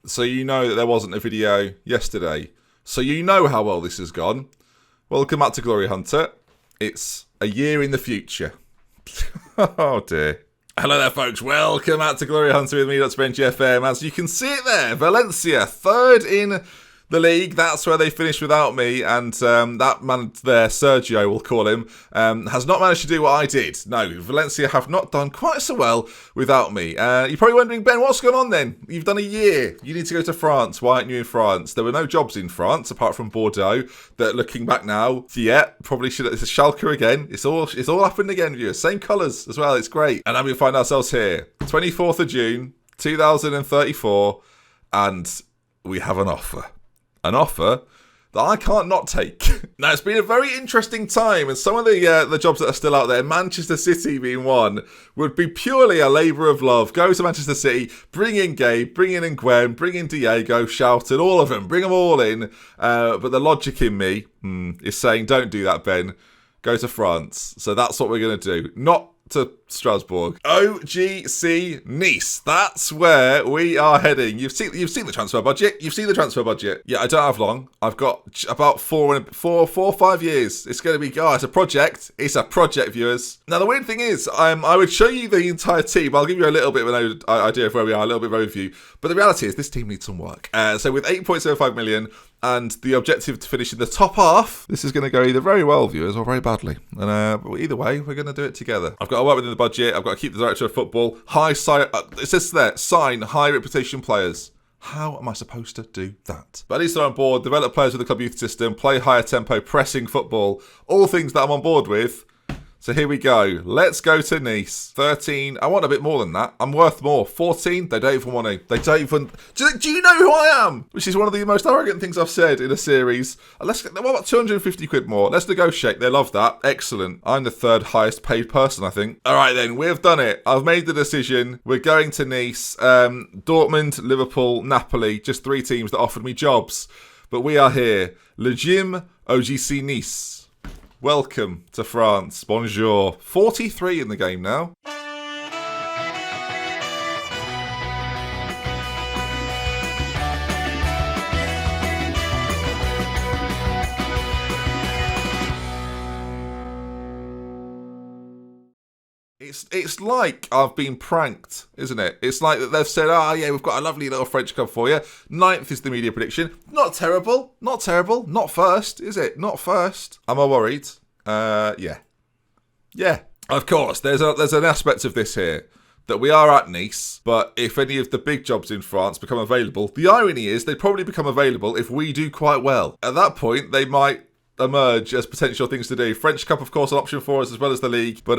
So you know that there wasn't a video yesterday. So you know how well this has gone. Welcome back to Glory Hunter. It's a year in the future. Oh dear. Hello there, folks. Welcome back to Glory Hunter with me, DoctorBenjyFM. As you can see it there, Valencia, third in the league. That's where they finished without me. And that man there, Sergio, we'll call him, has not managed to do what I did. No, Valencia have not done quite so well without me. You're probably wondering, Ben, what's going on then? You've done a year. You need to go to France. Why aren't you in France? There were no jobs in France, apart from Bordeaux, that looking back now, yeah, probably should. It's a Schalke again. It's all happened again, viewers. Same colours as well. It's great. And now we find ourselves here, 24th of June, 2034, and we have an offer. An offer that I can't not take. Now, it's been a very interesting time, and some of the jobs that are still out there, Manchester City being one, would be purely a labour of love. Go to Manchester City, bring in Gabe, bring in Gwen, bring in Diego, shouted, all of them, bring them all in. But the logic in me is saying, don't do that, Ben. Go to France. So that's what we're going to do. Not to Strasbourg. OGC Nice. That's where we are heading. You've seen the transfer budget. You've seen the transfer budget. Yeah, I don't have long. I've got about 4 or 5 years. It's going to be, it's a project. It's a project, viewers. Now, the weird thing is, I would show you the entire team. I'll give you a little bit of an idea of where we are, a little bit of an overview. But the reality is, this team needs some work. So with 8.75 million, and the objective to finish in the top half, this is going to go either very well, viewers, or very badly. And either way, we're going to do it together. I've got to work within the budget. I've got to keep the director of football. It says there, sign high reputation players. How am I supposed to do that? But at least I'm on board. Develop players with the club youth system. Play higher tempo, pressing football. All things that I'm on board with. So here we go. Let's go to Nice. 13. I want a bit more than that. I'm worth more. 14. They don't even want to. They don't even. Do you know who I am? Which is one of the most arrogant things I've said in a series. What about 250 quid more? Let's negotiate. They love that. Excellent. I'm the third highest paid person, I think. All right, then. We've done it. I've made the decision. We're going to Nice. Dortmund, Liverpool, Napoli. Just 3 teams that offered me jobs. But we are here. Le Gym OGC Nice. Welcome to France. Bonjour. 43 in the game now. It's like I've been pranked, isn't it? It's like that they've said, yeah, we've got a lovely little French club for you. 9th is the media prediction. Not terrible. Not terrible. Not first, is it? Not first. Am I worried? Yeah. Yeah. Of course, there's an aspect of this here that we are at Nice, but if any of the big jobs in France become available, the irony is they probably become available if we do quite well. At that point, they might emerge as potential things to do. French Cup, of course, an option for us as well as the league, but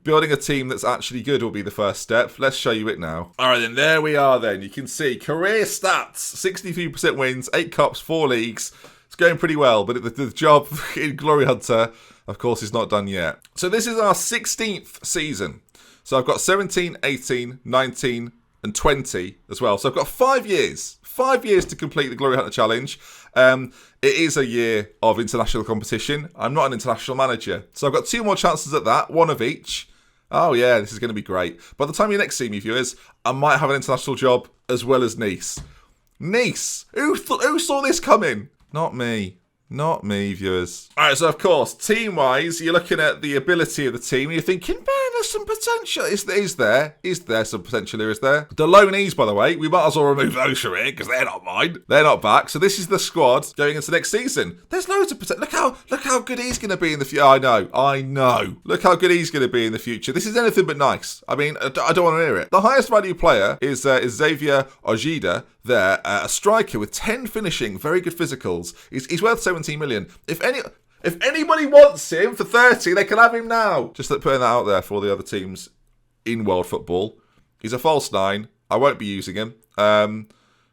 building a team that's actually good will be the first step. Let's show you it now. All right, then there we are. Then you can see career stats: 63% wins, 8 cups, 4 leagues. It's going pretty well, but the job in Glory Hunter, of course, is not done yet. So this is our 16th season. So I've got 17, 18, 19, and 20 as well. So I've got 5 years. 5 years to complete the Glory Hunter Challenge. It is a year of international competition. I'm not an international manager. So I've got 2 more chances at that, 1 of each. Oh yeah, this is going to be great. By the time you next see me, viewers, I might have an international job as well as Nice. Nice! Who saw this coming? Not me. Not me, viewers. All right, so of course, team-wise, you're looking at the ability of the team. You're thinking, man, there's some potential. Is there some potential here, is there? The loanees, by the way, we might as well remove those from here because they're not mine. They're not back. So this is the squad going into next season. There's loads of potential. Look how good he's going to be in the future. I know. Look how good he's going to be in the future. This is anything but nice. I mean, I don't want to hear it. The highest value player is Xavier Ojeda. There, a striker with 10 finishing, very good physicals. He's worth 17 million. If anybody wants him for 30, they can have him now. Just putting that out there for all the other teams in world football. He's a false 9. I won't be using him.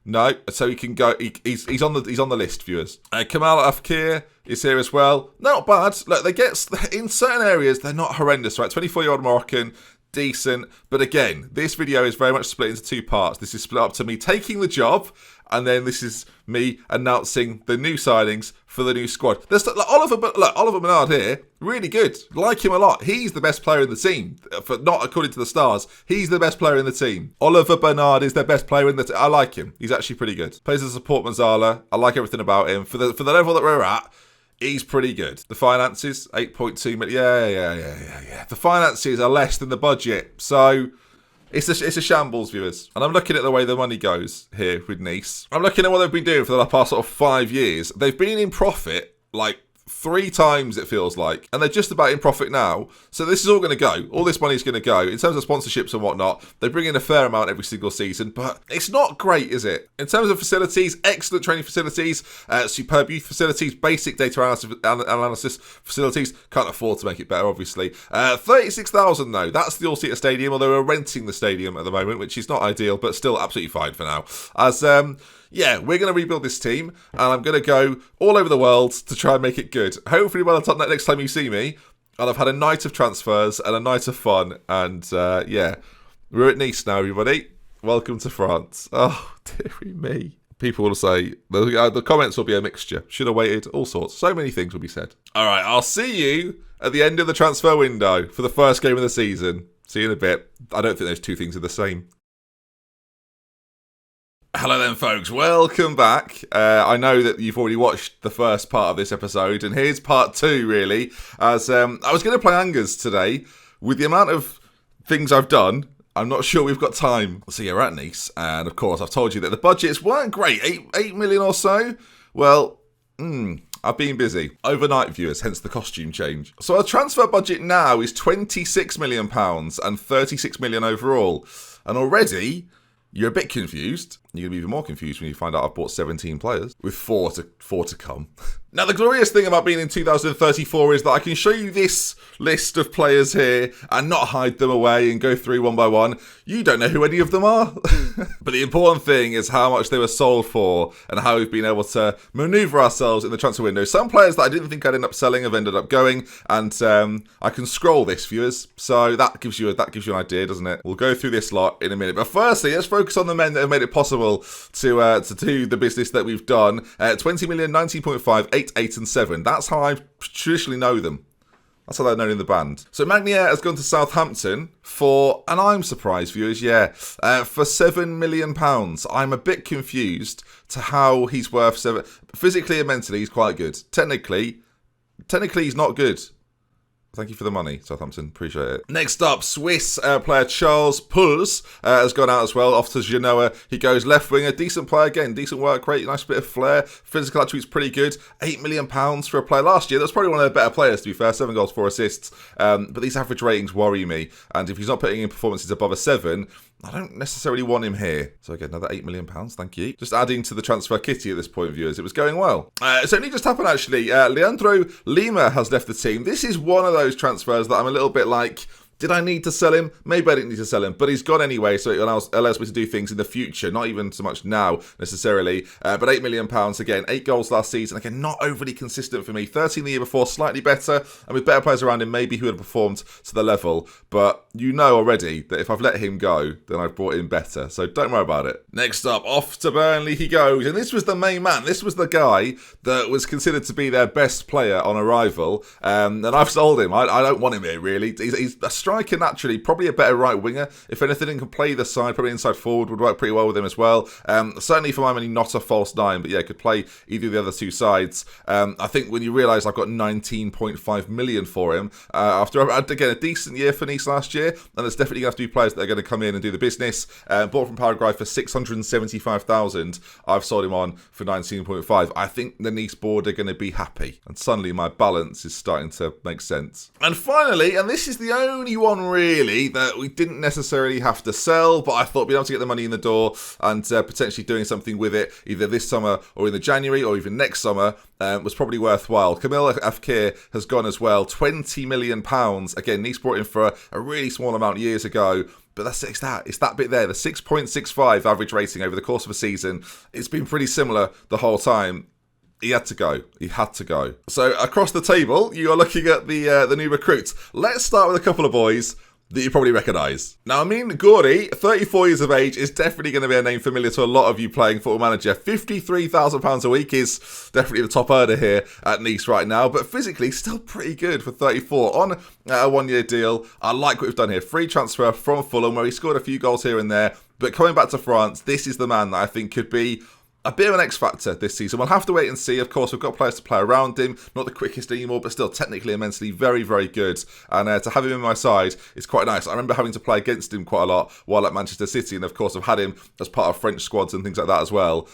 No, so he can go. He's on the list, viewers. Kamal Afkir is here as well. Not bad. Look, they get in certain areas they're not horrendous, right? 24-year-old Moroccan. decent. But again, this video is very much split into two parts. This is split up to me taking the job, and then this is me announcing the new signings for the new squad. There's Oliver Bernard here, really good. Like him a lot. He's the best player in the team. Not according to the stars. He's the best player in the team. Oliver Bernard is the best player in the team. I like him. He's actually pretty good. Plays as a support Mazzala. I like everything about him. For the level that we're at, he's pretty good. The finances, 8.2 million. Yeah. The finances are less than the budget. So it's a shambles, viewers. And I'm looking at the way the money goes here with Nice. I'm looking at what they've been doing for the past sort of 5 years. They've been in profit like 3 times, it feels like, and they're just about in profit now. So this is all going to go. All this money is going to go. In terms of sponsorships and whatnot, they bring in a fair amount every single season, but it's not great, is it? In terms of facilities, excellent training facilities, superb youth facilities, basic data analysis facilities. Can't afford to make it better, obviously. 36,000 though. That's the all-seater stadium, although we're renting the stadium at the moment, which is not ideal, but still absolutely fine for now. Yeah, we're going to rebuild this team, and I'm going to go all over the world to try and make it good. Hopefully by the time next time you see me, I'll have had a night of transfers and a night of fun, and yeah, we're at Nice now, everybody. Welcome to France. Oh, dearie me. People will say, the comments will be a mixture. Should have waited, all sorts. So many things will be said. All right, I'll see you at the end of the transfer window for the first game of the season. See you in a bit. I don't think those two things are the same. Hello then, folks. Welcome back. I know that you've already watched the first part of this episode, and here's part 2, really. As I was going to play Angers today. With the amount of things I've done, I'm not sure we've got time. So yeah, we're at Nice, and of course, I've told you that the budgets weren't great. 8 million or so? Well, I've been busy. Overnight, viewers, hence the costume change. So our transfer budget now is £26 million and 36 million overall. And already, you're a bit confused. You're going to be even more confused when you find out I've bought 17 players, with four to come. Now, the glorious thing about being in 2034 is that I can show you this list of players here and not hide them away and go through one by one. You don't know who any of them are. But the important thing is how much they were sold for and how we've been able to manoeuvre ourselves in the transfer window. Some players that I didn't think I'd end up selling have ended up going, and I can scroll this, viewers. So that gives you an idea, doesn't it? We'll go through this lot in a minute. But firstly, let's focus on the men that have made it possible to do the business that we've done. 20 million, 19.5, 8, 8 and 7. That's how I traditionally know them. That's how they're known in the band. So Magnier has gone to Southampton for, and I'm surprised, viewers, for £7 million. I'm a bit confused to how he's worth 7. Physically and mentally, he's quite good. Technically, he's not good. Thank you for the money, Southampton. Appreciate it. Next up, Swiss player Charles Puls has gone out as well, off to Genoa. He goes left winger, decent player again, decent work rate, nice bit of flair. Physical attributes pretty good. £8 million for a player last year. That's probably one of the better players, to be fair. 7 goals, 4 assists. But these average ratings worry me. And if he's not putting in performances above a 7, I don't necessarily want him here. So again, another £8 million, thank you. Just adding to the transfer kitty at this point, viewers. It was going well. It's only just happened, actually. Leandro Lima has left the team. This is one of those transfers that I'm a little bit like, did I need to sell him? Maybe I didn't need to sell him, but he's gone anyway, so it allows me to do things in the future, not even so much now, necessarily. But £8 million, again, 8 goals last season, again, not overly consistent for me. 13 the year before, slightly better, and with better players around him, maybe he would have performed to the level. But you know already that if I've let him go, then I've brought in better, so don't worry about it. Next up, off to Burnley he goes, and this was the main man. This was the guy that was considered to be their best player on arrival, and I've sold him. I don't want him here, really. He's a striker naturally, probably a better right winger. If anything, he can play the side, probably inside forward would work pretty well with him as well. Certainly for my money, not a false 9, but yeah, could play either of the other two sides. I think when you realise I've got 19.5 million for him, after, again, a decent year for Nice last year, and there's definitely going to have to be players that are going to come in and do the business. Bought from Paraguay for 675,000. I've sold him on for 19.5. I think the Nice board are going to be happy, and suddenly my balance is starting to make sense. And finally, and this is the only one really that we didn't necessarily have to sell, but I thought being able to get the money in the door and potentially doing something with it either this summer or in the January or even next summer was probably worthwhile. Camille Afkir has gone as well, £20 million. Again, Nice brought in for a really small amount years ago. But it's that bit there, the 6.65 average rating over the course of a season. It's been pretty similar the whole time. He had to go. He had to go. So across the table, you are looking at the new recruits. Let's start with a couple of boys that you probably recognise. Now, I mean, Gordy, 34 years of age, is definitely going to be a name familiar to a lot of you playing Football Manager. £53,000 a week is definitely the top earner here at Nice right now, but physically still pretty good for 34 on a one-year deal. I like what we've done here. Free transfer from Fulham, where he scored a few goals here and there, but coming back to France, this is the man that I think could be a bit of an X factor this season. We'll have to wait and see. Of course, we've got players to play around him. Not the quickest anymore, but still technically immensely very, very good. And to have him in my side is quite nice. I remember having to play against him quite a lot while at Manchester City. And of course, I've had him as part of French squads and things like that as well.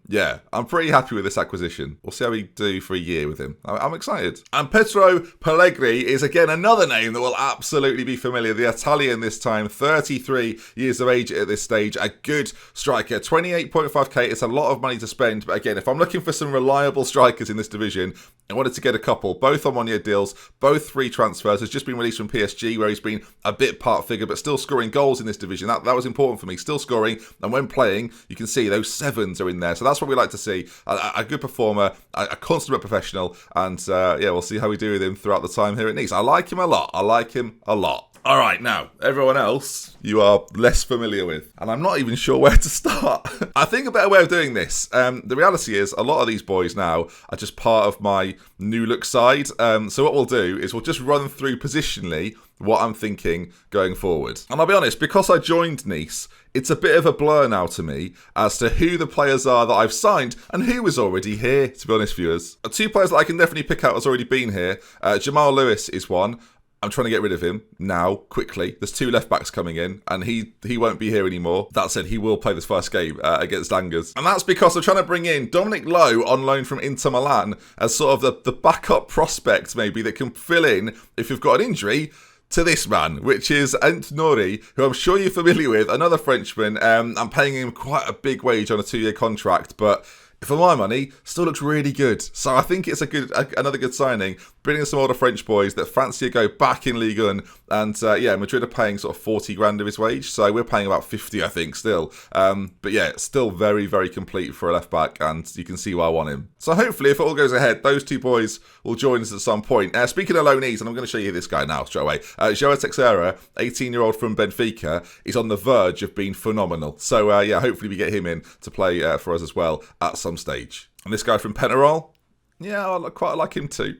Yeah, I'm pretty happy with this acquisition. We'll see how we do for a year with him. I'm excited. And Pietro Pellegrini is again another name that will absolutely be familiar. The Italian this time, 33 years of age at this stage. A good striker. 28.5k. It's a lot of money to spend, but again, if I'm looking for some reliable strikers in this division, I wanted to get a couple, both on one-year deals, both free transfers. Has just been released from PSG, where he's been a bit part figure, but still scoring goals in this division. That was important for me, still scoring, and when playing, you can see those sevens are in there, so that's what we like to see. A good performer, a consummate professional, and yeah, we'll see how we do with him throughout the time here at Nice. I like him a lot. All right, now, everyone else you are less familiar with, and I'm not even sure where to start. I think a better way of doing this, the reality is a lot of these boys now are just part of my new look side, so what we'll do is we'll just run through positionally what I'm thinking going forward. And I'll be honest, because I joined Nice, it's a bit of a blur now to me as to who the players are that I've signed and who is already here, to be honest, viewers. Two players that I can definitely pick out has already been here. Jamal Lewis is one. I'm trying to get rid of him now, quickly. There's two left-backs coming in, and he won't be here anymore. That said, he will play this first game against Angers. And that's because I'm trying to bring in Dominic Lowe on loan from Inter Milan as sort of the backup prospect, maybe, that can fill in if you've got an injury to this man, which is Ant Nouri, who I'm sure you're familiar with, another Frenchman. I'm paying him quite a big wage on a 2-year contract, but for my money, still looks really good. So I think it's another good signing. Bringing some older French boys that fancy a go back in Ligue 1. And yeah, Madrid are paying sort of 40 grand of his wage. So we're paying about 50, I think, still. But yeah, still very, very complete for a left back. And you can see why I want him. So hopefully, if it all goes ahead, those two boys will join us at some point. Speaking of loanees, and I'm going to show you this guy now straight away. João Teixeira, 18-year-old from Benfica, is on the verge of being phenomenal. So yeah, hopefully we get him in to play for us as well at some stage. And this guy from Penarol, yeah, I quite like him too.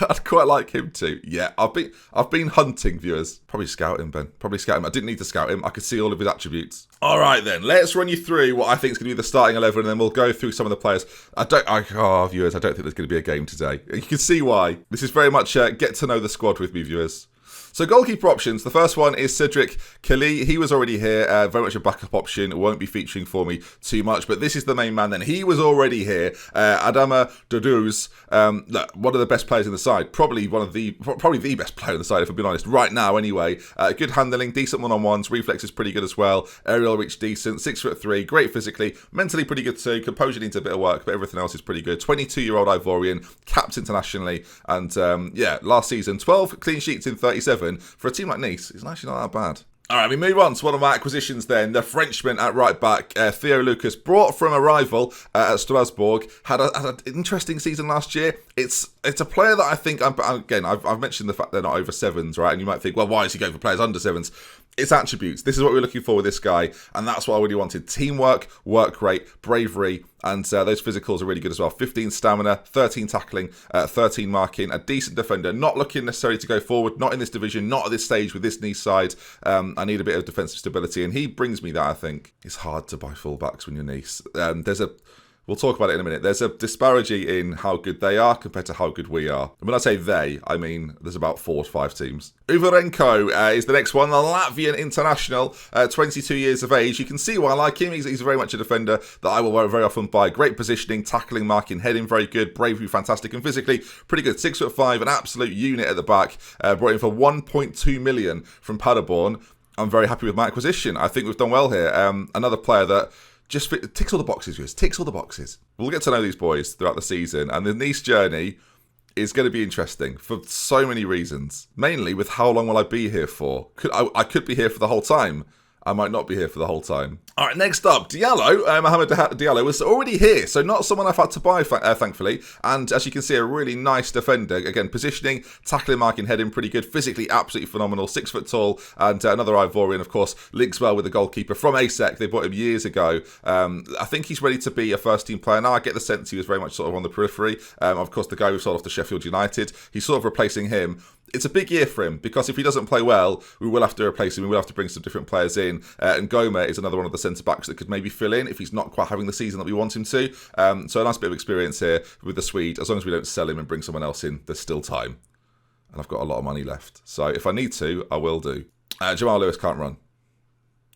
I'd quite like him too. Yeah, I've been hunting, viewers. Probably scout him, Ben. Probably scout him. I didn't need to scout him. I could see all of his attributes. All right, then. Let's run you through what I think is going to be the starting 11, and then we'll go through some of the players. Viewers, I don't think there's going to be a game today. You can see why. This is very much get to know the squad with me, viewers. So goalkeeper options, the first one is Cedric Kelly. He was already here, very much a backup option, won't be featuring for me too much, but this is the main man then. He was already here. Adama Doduz, one of the best players in the side, probably the best player in the side, if I'm being honest, right now anyway. Good handling, decent one-on-ones, reflex is pretty good as well, aerial reach decent, 6'3", great physically, mentally pretty good too, composure needs a bit of work, but everything else is pretty good. 22-year-old Ivorian, capped internationally, and yeah, last season, 12 clean sheets in 37. For a team like Nice, it's actually not that bad. All right, we move on to one of my acquisitions then. The Frenchman at right back, Theo Lucas, brought from a rival at Strasbourg, had an interesting season last year. It's a player that I think, I've mentioned the fact they're not over sevens, right? And you might think, well, why is he going for players under sevens? It's attributes. This is what we're looking for with this guy, and that's what I really wanted. Teamwork, work rate, bravery, and those physicals are really good as well. 15 stamina, 13 tackling, 13 marking, a decent defender. Not looking necessarily to go forward, not in this division, not at this stage with this Nice side. I need a bit of defensive stability, and he brings me that, I think. It's hard to buy fullbacks when you're Nice. We'll talk about it in a minute. There's a disparity in how good they are compared to how good we are. And when I say they, I mean there's about 4 or 5 teams. Uvarenko is the next one, the Latvian international, 22 years of age. You can see why I like him. He's very much a defender that I will very often buy. Great positioning, tackling, marking, heading very good, bravery fantastic, and physically pretty good. 6'5", an absolute unit at the back. Brought in for 1.2 million from Paderborn. I'm very happy with my acquisition. I think we've done well here. Another player that just ticks all the boxes, viewers. Ticks all the boxes. We'll get to know these boys throughout the season, and the Nice journey is going to be interesting for so many reasons. Mainly with how long will I be here for? I could be here for the whole time. I might not be here for the whole time. All right, next up, Diallo. Mohamed Diallo was already here, so not someone I've had to buy, thankfully. And as you can see, a really nice defender. Again, positioning, tackling, marking, heading, pretty good. Physically, absolutely phenomenal. 6 foot tall, and another Ivorian, of course, links well with the goalkeeper from ASEC. They bought him years ago. I think he's ready to be a first-team player now. I get the sense he was very much sort of on the periphery. Of course, the guy we sold off to Sheffield United, he's sort of replacing him. It's a big year for him because if he doesn't play well, we will have to replace him. We will have to bring some different players in. And Goma is another one of the centre-backs that could maybe fill in if he's not quite having the season that we want him to. So a nice bit of experience here with the Swede. As long as we don't sell him and bring someone else in, there's still time. And I've got a lot of money left. So if I need to, I will do. Jamal Lewis can't run.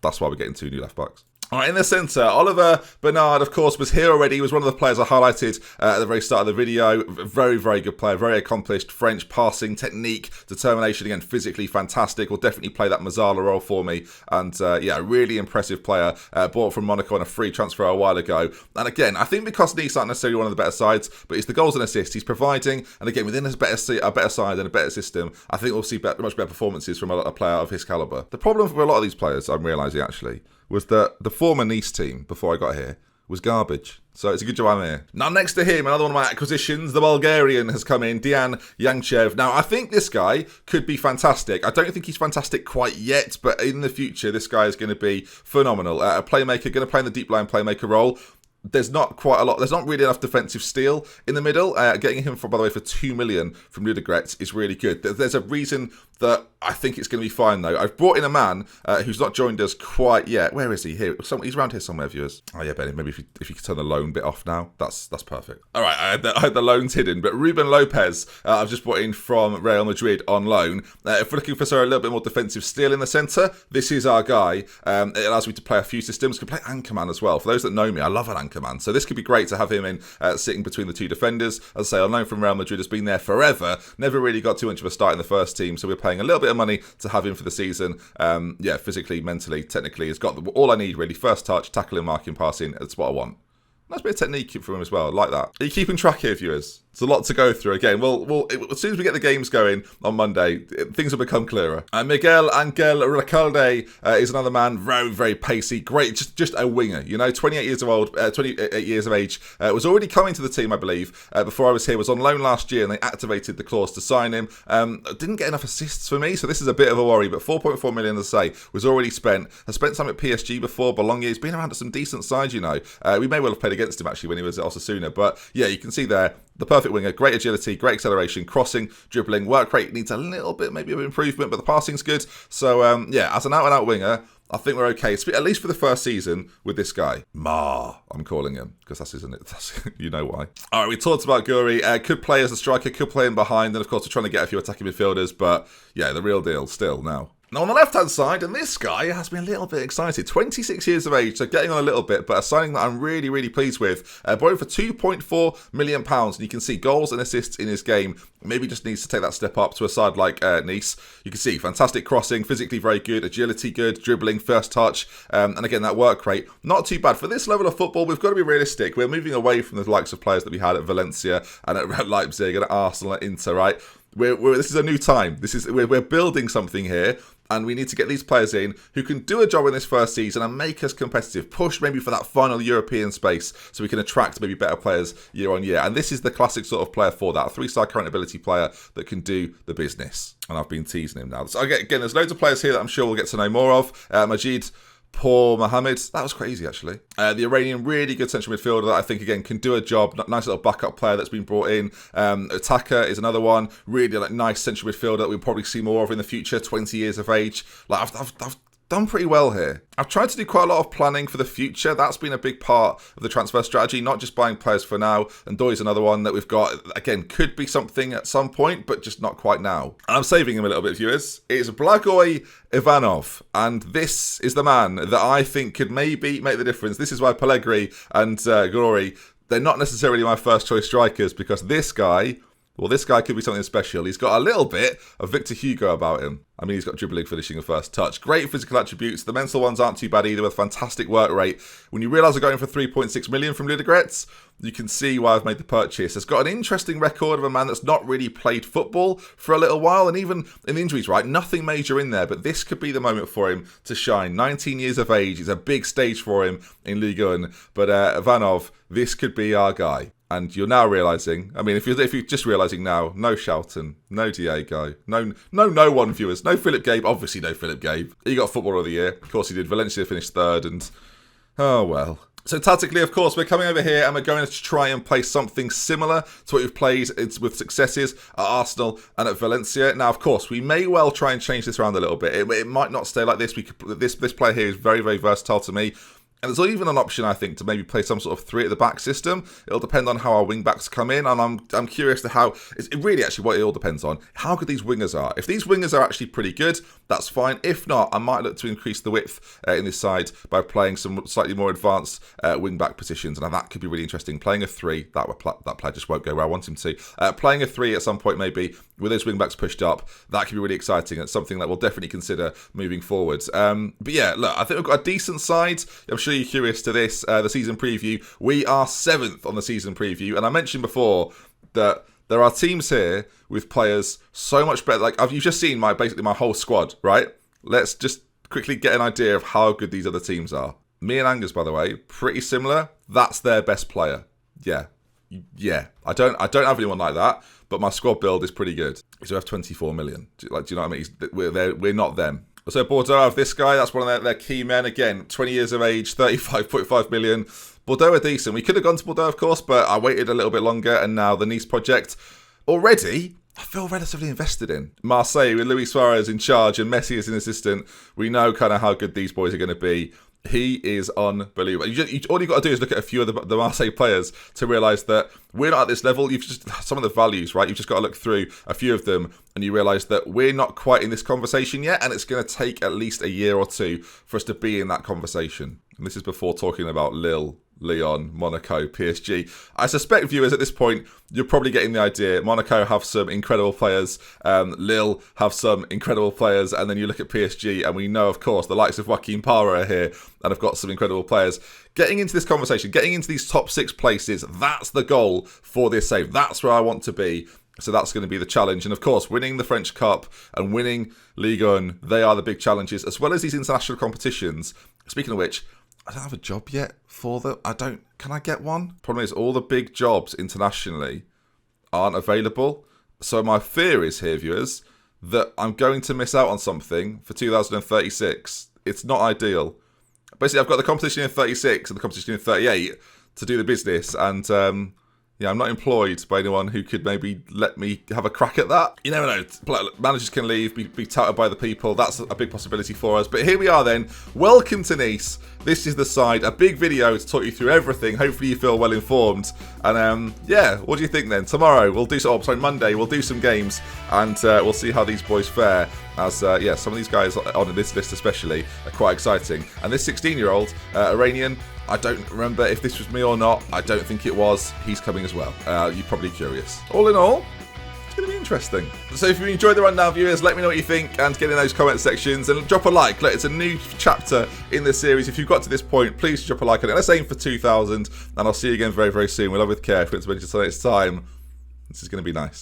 That's why we're getting 2 new left-backs. All right, in the centre, Oliver Bernard, of course, was here already. He was one of the players I highlighted at the very start of the video. Very, very good player, very accomplished. French passing, technique, determination, again, physically fantastic. Will definitely play that Mazzala role for me. And yeah, really impressive player. Bought from Monaco on a free transfer a while ago. And again, I think because Nice aren't necessarily one of the better sides, but it's the goals and assists he's providing. And again, within a better side and a better system, I think we'll see much better performances from a player of his calibre. The problem for a lot of these players, I'm realising actually, was that the former Nice team, before I got here, was garbage. So it's a good job I'm here. Now, next to him, another one of my acquisitions, the Bulgarian has come in, Dejan Yanchev. Now, I think this guy could be fantastic. I don't think he's fantastic quite yet, but in the future, this guy is going to be phenomenal. A playmaker, going to play in the deep line playmaker role. There's not quite a lot. There's not really enough defensive steel in the middle. Getting him, by the way, for 2 million from Ludogorets is really good. There's a reason that I think it's going to be fine, though. I've brought in a man who's not joined us quite yet. Where is he? Here. He's around here somewhere, viewers. Oh, yeah, Benny. Maybe if you could turn the loan bit off now. That's perfect. All right, I had the loans hidden. But Ruben Lopez, I've just brought in from Real Madrid on loan. If we're looking for a little bit more defensive steel in the centre, this is our guy. It allows me to play a few systems. Can play Anchorman as well. For those that know me, I love an Anchorman. So this could be great to have him in sitting between the 2 defenders. As I say, on loan from Real Madrid, has been there forever. Never really got too much of a start in the first team. So we're paying a little bit of money to have him for the season. Yeah, physically, mentally, technically, he's got all I need really. First touch, tackling, marking, passing. That's what I want. Nice bit of technique from him as well. I like that. Are you keeping track here, viewers? It's a lot to go through. Again, as soon as we get the games going on Monday, things will become clearer. Miguel Angel Recalde is another man, very, very pacey, great, just a winger. You know, 28 years of age. Was already coming to the team, I believe, before I was here. Was on loan last year, and they activated the clause to sign him. Didn't get enough assists for me, so this is a bit of a worry. But 4.4 million, as I say, was already spent. Has spent time at PSG before, Bologna. He's been around at some decent sides, you know. We may well have played against him actually when he was at Osasuna, but yeah, you can see there. The perfect winger, great agility, great acceleration, crossing, dribbling, work rate needs a little bit maybe of improvement, but the passing's good. So yeah, as an out-and-out winger, I think we're okay, at least for the first season with this guy. I'm calling him, because that's isn't it? You know why. All right, we talked about Guri. Could play as a striker, could play in behind, and of course we're trying to get a few attacking midfielders, but yeah, the real deal still now. Now, on the left-hand side, and this guy has me a little bit excited. 26 years of age, so getting on a little bit, but a signing that I'm really, really pleased with. Bought for £2.4 million, and you can see goals and assists in his game. Maybe just needs to take that step up to a side like Nice. You can see fantastic crossing, physically very good, agility good, dribbling, first touch, and again, that work rate, not too bad. For this level of football, we've got to be realistic. We're moving away from the likes of players that we had at Valencia and at Leipzig and at Arsenal and Inter, right? This is a new time. We're building something here, and we need to get these players in who can do a job in this first season and make us competitive. Push maybe for that final European space so we can attract maybe better players year on year. And this is the classic sort of player for that. A 3-star current ability player that can do the business. And I've been teasing him now. So again, there's loads of players here that I'm sure we'll get to know more of. Majid Poor Mohammed, that was crazy actually. The Iranian, really good central midfielder that I think again can do a job. Nice little backup player that's been brought in. Attacker is another one. Really nice central midfielder that we'll probably see more of in the future. 20 years of age. I've done pretty well here. I've tried to do quite a lot of planning for the future. That's been a big part of the transfer strategy, not just buying players for now. And Doy's another one that we've got, again, could be something at some point, but just not quite now. And I'm saving him a little bit, viewers. It's Blagoy Ivanov, and this is the man that I think could maybe make the difference. This is why Pellegrini and Glory, they're not necessarily my first choice strikers, because this guy could be something special. He's got a little bit of Victor Hugo about him. I mean, he's got dribbling, finishing, and first touch. Great physical attributes. The mental ones aren't too bad either, with fantastic work rate. When you realise I'm going for 3.6 million from Ludogorets, you can see why I've made the purchase. It's got an interesting record of a man that's not really played football for a little while, and even in injuries, right? Nothing major in there, but this could be the moment for him to shine. 19 years of age. It's a big stage for him in Ligue 1, but Vanov, this could be our guy. And you're now realising, I mean, if you're just realising now, no Shelton, no Diego, no one, viewers, no Philip Gabe, obviously no Philip Gabe. He got Footballer of the Year. Of course he did. Valencia finished third, and oh well. So tactically, of course, we're coming over here and we're going to try and play something similar to what we've played with successes at Arsenal and at Valencia. Now, of course, we may well try and change this around a little bit. It might not stay like this. This player here is very, very versatile to me. And there's even an option, I think, to maybe play some sort of 3 at the back system. It'll depend on how our wing backs come in, and I'm curious to how. It's really actually what it all depends on. How good these wingers are. If these wingers are actually pretty good, that's fine. If not, I might look to increase the width in this side by playing some slightly more advanced wing back positions. Now that could be really interesting. Playing a 3, that player just won't go where I want him to. Playing a 3 at some point maybe with those wing backs pushed up, that could be really exciting. It's something that we'll definitely consider moving forwards. But yeah, look, I think we've got a decent side. I'm sure you're curious to this, the season preview. We are 7th on the season preview, and I mentioned before that there are teams here with players so much better. Like you've just seen basically my whole squad, right? Let's just quickly get an idea of how good these other teams are. Me and Angus, by the way, pretty similar. That's their best player. Yeah. I don't have anyone like that, but my squad build is pretty good. So we have 24 million. Do you know what I mean? We're not them. So Bordeaux have this guy. That's one of their key men. Again, 20 years of age, 35.5 million. Bordeaux are decent. We could have gone to Bordeaux, of course, but I waited a little bit longer, and now the Nice project already I feel relatively invested in. Marseille with Luis Suarez in charge and Messi as an assistant. We know kind of how good these boys are going to be. He is unbelievable. All you've got to do is look at a few of the Marseille players to realise that we're not at this level. You've just some of the values, right? You've just got to look through a few of them and you realise that we're not quite in this conversation yet, and it's going to take at least a year or two for us to be in that conversation. And this is before talking about Lille, Lyon, Monaco, PSG. I suspect viewers at this point, you're probably getting the idea. Monaco have some incredible players. Lille have some incredible players. And then you look at PSG and we know, of course, the likes of Joaquin Parra are here and have got some incredible players. Getting into this conversation, getting into these top 6 places, that's the goal for this save. That's where I want to be. So that's going to be the challenge. And of course, winning the French Cup and winning Ligue 1, they are the big challenges, as well as these international competitions. Speaking of which, I don't have a job yet for them. Can I get one? Problem is, all the big jobs internationally aren't available. So my fear is here, viewers, that I'm going to miss out on something for 2036. It's not ideal. Basically, I've got the competition in 36 and the competition in 38 to do the business. And yeah, I'm not employed by anyone who could maybe let me have a crack at that. You never know. Managers can leave, be touted by the people. That's a big possibility for us. But here we are then. Welcome to Nice. This is the side. A big video to talk you through everything. Hopefully you feel well informed. And yeah, what do you think then? Tomorrow we'll do Monday we'll do some games and we'll see how these boys fare. As yeah, some of these guys on this list especially are quite exciting. And this 16-year-old Iranian, I don't remember if this was me or not. I don't think it was. He's coming as well. You're probably curious. All in all, it's going to be interesting. So if you enjoyed the rundown, viewers, let me know what you think and get in those comment sections and drop a like. Look, it's a new chapter in this series. If you've got to this point, please drop a like on it. Let's aim for 2,000 and I'll see you again very, very soon. We love with care. If it's been just tonight's time, this is going to be nice.